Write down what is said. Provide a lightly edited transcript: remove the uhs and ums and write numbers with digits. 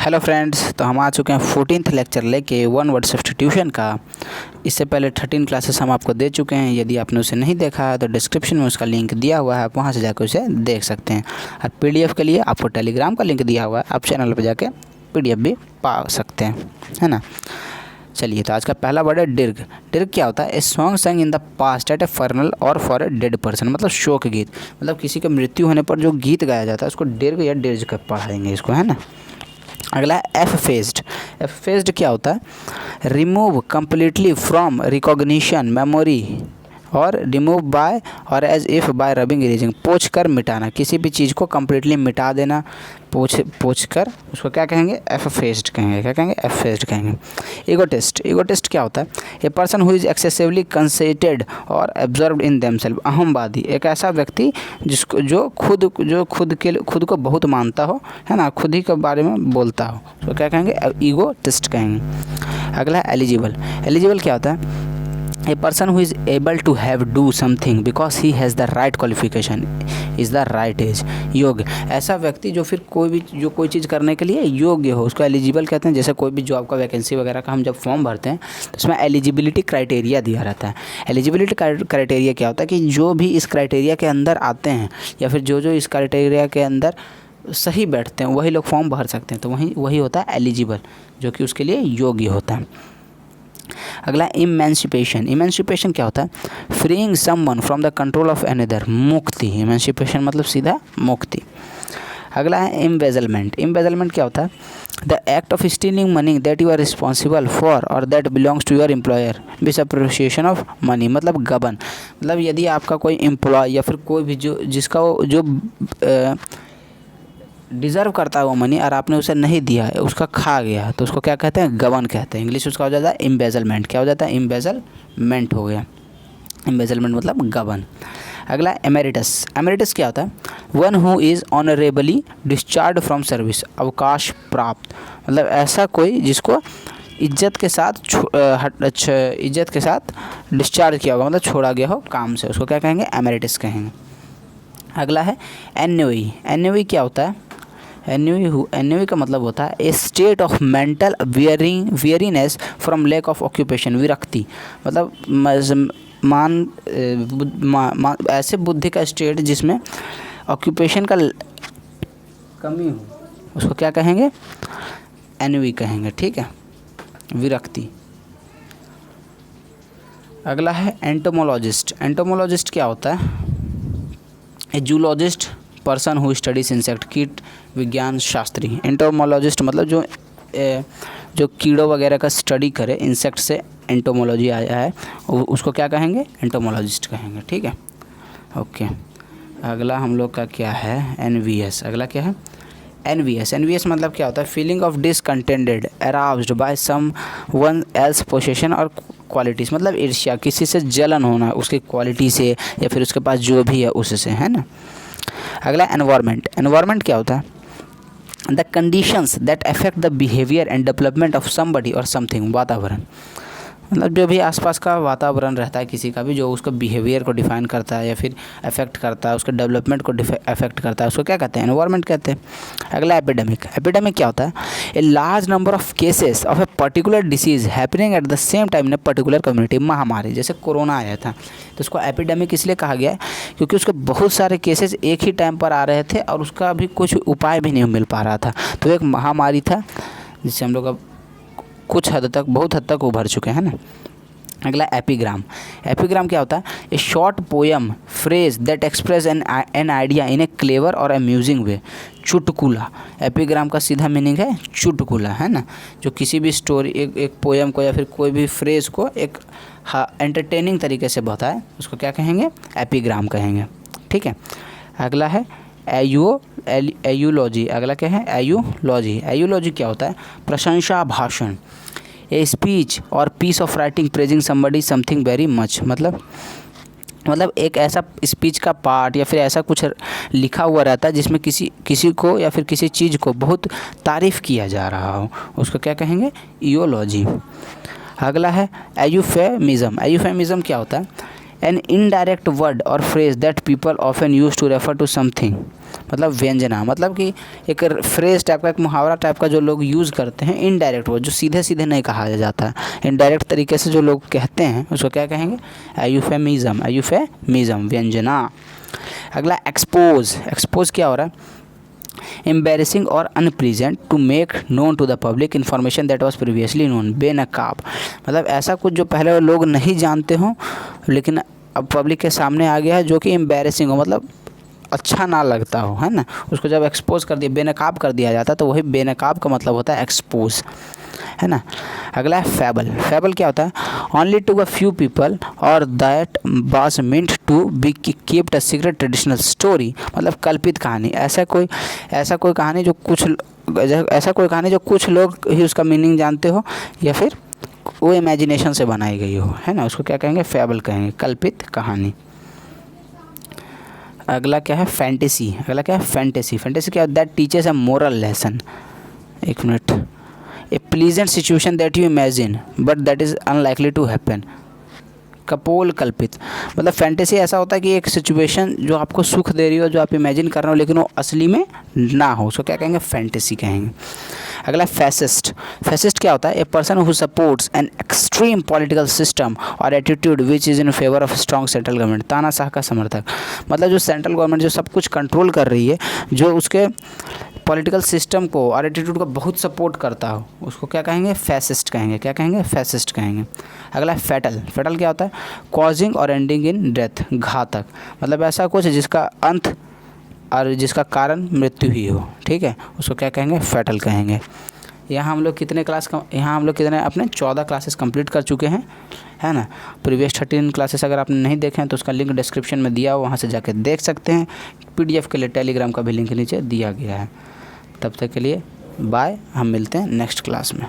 Hello friends, तो हम आ चुके हैं 14th लेक्चर लेके वन वर्ड सब्स्टिट्यूशन का। इससे पहले 13 क्लासेस हम आपको दे चुके हैं। यदि आपने उसे नहीं देखा है तो डिस्क्रिप्शन में उसका लिंक दिया हुआ है, आप वहां से जाकर उसे देख सकते हैं। और पीडीएफ के लिए आपको टेलीग्राम का लिंक दिया हुआ है, आप चैनल पर जाके पीडीएफ भी पा सकते हैं, है ना। चलिए, तो आज का पहला वर्ड है डिर्ग। डिर्ग क्या होता है? A song sung in the past at a funeral और फॉर ए डेड पर्सन, मतलब शोक गीत, मतलब किसी का मृत्यु होने पर जो गीत गाया जाता है उसको डिर्ग या डिर्ज कर पढ़ाएंगे इसको, है ना। अगला है एफ फेज्ड। एफ फेज्ड क्या होता है? Remove completely from recognition memory or remove by or as if by rubbing erasing, पोंछ कर मिटाना, किसी भी चीज़ को कंप्लीटली मिटा देना, पोंछ कर, उसको क्या कहेंगे? एफ फेज्ड कहेंगे। क्या कहेंगे? एफ फेज्ड कहेंगे। ईगोटिस्ट। ईगोटिस्ट क्या होता है? A person who is excessively conceited और एब्जॉर्ब्ड इन देमसेल्फ, अहमवादी, एक ऐसा व्यक्ति जिसको जो खुद को बहुत मानता हो, है ना, खुद ही के बारे में बोलता हो, तो क्या कहेंगे? ईगोटिस्ट कहेंगे। अगला है एलिजिबल। एलिजिबल क्या होता है? A person who is able to have do something because he has the right qualification is the right age, योग्य, ऐसा व्यक्ति जो फिर कोई चीज़ करने के लिए योग्य हो, उसको एलिजिबल कहते हैं। जैसे कोई भी जॉब का वैकेंसी वगैरह का हम जब फॉर्म भरते हैं तो उसमें एलिजिबिलिटी क्राइटेरिया दिया रहता है। एलिजिबिलिटी क्राइटेरिया क्या होता है कि जो भी इस क्राइटेरिया के अंदर आते हैं या फिर जो इस क्राइटेरिया के अंदर सही बैठते हैं वही लोग फॉर्म भर सकते हैं, तो वही होता है एलिजिबल, जो कि उसके लिए योग्य होता है। अगला इमेंसिपेशन। इमेंसिपेशन क्या होता है? Freeing someone from the control of another, मुक्ति। इमेंसिपेशन मतलब सीधा मुक्ति। अगला है एम्बेजलमेंट। एम्बेजलमेंट क्या होता है? The act of stealing money that you are responsible for और that belongs to your employer misappropriation of money, मतलब गबन, मतलब यदि आपका कोई एम्प्लॉय या फिर कोई भी जो डिज़र्व करता है वो मनी और आपने उसे नहीं दिया है, उसका खा गया, तो उसको क्या कहते हैं? गबन कहते हैं। इंग्लिश उसका हो जाता है एम्बेजलमेंट। क्या हो जाता है? एम्बेजलमेंट हो गया। एम्बेजलमेंट मतलब गबन। अगला एमेरिटस। एमेरिटस क्या होता है? One who is honourably discharge from service, अवकाश प्राप्त, मतलब ऐसा कोई जिसको इज्जत के साथ डिस्चार्ज किया होगा, मतलब छोड़ा गया हो काम से, उसको क्या कहेंगे? एमेरिटस कहेंगे। अगला है एन्युई। एन्युई क्या होता है? एन्युई का मतलब होता है a state of mental weariness from lack of occupation, विरक्ति, मतलब ऐसे बुद्धि का स्टेट जिसमें ऑक्यूपेशन का कमी हो, उसको क्या कहेंगे? एन्युई कहेंगे। ठीक है, विरक्ति। अगला है एंटोमोलॉजिस्ट। एंटोमोलॉजिस्ट क्या होता है? A zoologist person who studies insect, कीट विज्ञान शास्त्री। एंटोमोलॉजिस्ट मतलब जो कीड़ों वगैरह का स्टडी करे, इंसेक्ट से एंटोमोलॉजी आया है, उसको क्या कहेंगे? एंटोमोलॉजिस्ट कहेंगे। ठीक है, ओके। अगला हम लोग का क्या है? एनवीएस। अगला क्या है? एनवीएस। एनवीएस मतलब क्या होता है? Feeling of discontented aroused by someone else possession or qualities, मतलब ईर्ष्या, किसी से जलन होना उसकी क्वालिटी से या फिर उसके पास जो भी है उससे, है ना। अगला एनवायरनमेंट। एनवायरनमेंट क्या होता है? The conditions that affect the behaviour and development of somebody और समथिंग, वातावरण, मतलब जो भी आसपास का वातावरण रहता है किसी का भी, जो उसका बिहेवियर को डिफाइन करता है या फिर अफेक्ट करता है, उसके डेवलपमेंट को अफेक्ट करता है, उसको क्या कहते हैं? एनवायरनमेंट कहते हैं। अगला एपिडेमिक। एपिडेमिक क्या होता है? A large number of cases of a particular disease happening at the same time in a particular community, महामारी, जैसे कोरोना आया था तो उसको एपिडेमिक इसलिए कहा गया है क्योंकि उसके बहुत सारे केसेस एक ही टाइम पर आ रहे थे और उसका भी कुछ उपाय भी नहीं मिल पा रहा था, तो एक महामारी था जिससे हम लोग अब कुछ हद तक, बहुत हद तक उभर चुके हैं ना। अगला एपिग्राम। एपिग्राम क्या होता है? ए short poem phrase that express an idea in A clever और अम्यूजिंग वे, चुटकुला। एपिग्राम का सीधा मीनिंग है चुटकुला, है ना, जो किसी भी स्टोरी, एक पोएम को या फिर कोई भी फ्रेज को एक एंटरटेनिंग तरीके से बताए, उसको क्या कहेंगे? एपिग्राम कहेंगे। ठीक है। अगला है एयूलॉजी। अगला क्या है? एयूलॉजी। एयूलॉजी क्या होता है? प्रशंसा भाषण, a speech or piece of writing praising somebody something very much, मतलब एक ऐसा स्पीच का पार्ट या फिर ऐसा कुछ लिखा हुआ रहता है जिसमें किसी को या फिर किसी चीज़ को बहुत तारीफ़ किया जा रहा हो, उसको क्या कहेंगे? इयोलॉजी। अगला है एयूफेमिज्म। एयूफेमिज्म क्या होता है? An indirect word or phrase that people often use to refer to something मतलब व्यंजना, मतलब कि एक फ्रेज टाइप का, एक मुहावरा टाइप का जो लोग यूज़ करते हैं, इनडायरेक्ट, वो जो सीधे सीधे नहीं कहा जाता है, इनडायरेक्ट तरीके से जो लोग कहते हैं उसको क्या कहेंगे? एयूफेमिज्म, एयूफेमिज्म, व्यंजना। अगला एक्सपोज। एक्सपोज क्या हो रहा है? Embarrassing or unpleasant to make known to the public information that was previously known, बेनकाब, मतलब ऐसा कुछ जो पहले लोग नहीं जानते हों लेकिन अब पब्लिक के सामने आ गया है, जो कि एम्बेरसिंग हो, मतलब अच्छा ना लगता हो, है ना, उसको जब एक्सपोज कर दिया, बेनकाब कर दिया जाता है, तो वही बेनकाब का मतलब होता है एक्सपोज, है ना। अगला है फैबल। फैबल क्या होता है? Only to a few people और that was meant to be keeped a secret traditional story, मतलब कल्पित कहानी, ऐसा कोई कहानी जो कुछ लोग ही उसका मीनिंग जानते हो, या फिर वो इमेजिनेशन से बनाई गई हो, है ना, उसको क्या कहेंगे? फैबल कहेंगे, कल्पित कहानी। अगला क्या है? फैंटेसी। अगला क्या है? फैंटेसी। फैंटेसी क्या है? That teachers a moral lesson. एक minute. A pleasant situation that you imagine but that is unlikely to happen. कपोल कल्पित, मतलब फैंटेसी ऐसा होता है कि एक सिचुएशन जो आपको सुख दे रही हो, जो आप इमेजिन कर रहे हो, लेकिन वो असली में ना हो, उसको क्या कहेंगे? फैंटेसी कहेंगे। अगला फैसिस्ट। फैसिस्ट क्या होता है? A person who supports an extreme political system और attitude which is in favour of strong central government. तानाशाह का समर्थक, मतलब जो सेंट्रल गवर्नमेंट जो सब कुछ कंट्रोल कर रही है, जो उसके पॉलिटिकल सिस्टम को और एटीट्यूड को बहुत सपोर्ट करता हो, उसको क्या कहेंगे? फैसिस्ट कहेंगे। क्या कहेंगे? फैसिस्ट कहेंगे। अगला है फैटल। फैटल क्या होता है? कॉजिंग और एंडिंग इन डेथ, घातक, मतलब ऐसा कुछ जिसका अंत और जिसका कारण मृत्यु ही हो, ठीक है, उसको क्या कहेंगे? फैटल कहेंगे। यहाँ हम लोग कितने अपने 14 क्लासेस कंप्लीट कर चुके हैं, है ना। प्रीवियस 13 क्लासेस अगर आपने नहीं देखे हैं तो उसका लिंक डिस्क्रिप्शन में दिया हो, वहाँ से जाके देख सकते हैं। PDF के लिए टेलीग्राम का भी लिंक नीचे दिया गया है। तब तक के लिए बाय, हम मिलते हैं नेक्स्ट क्लास में।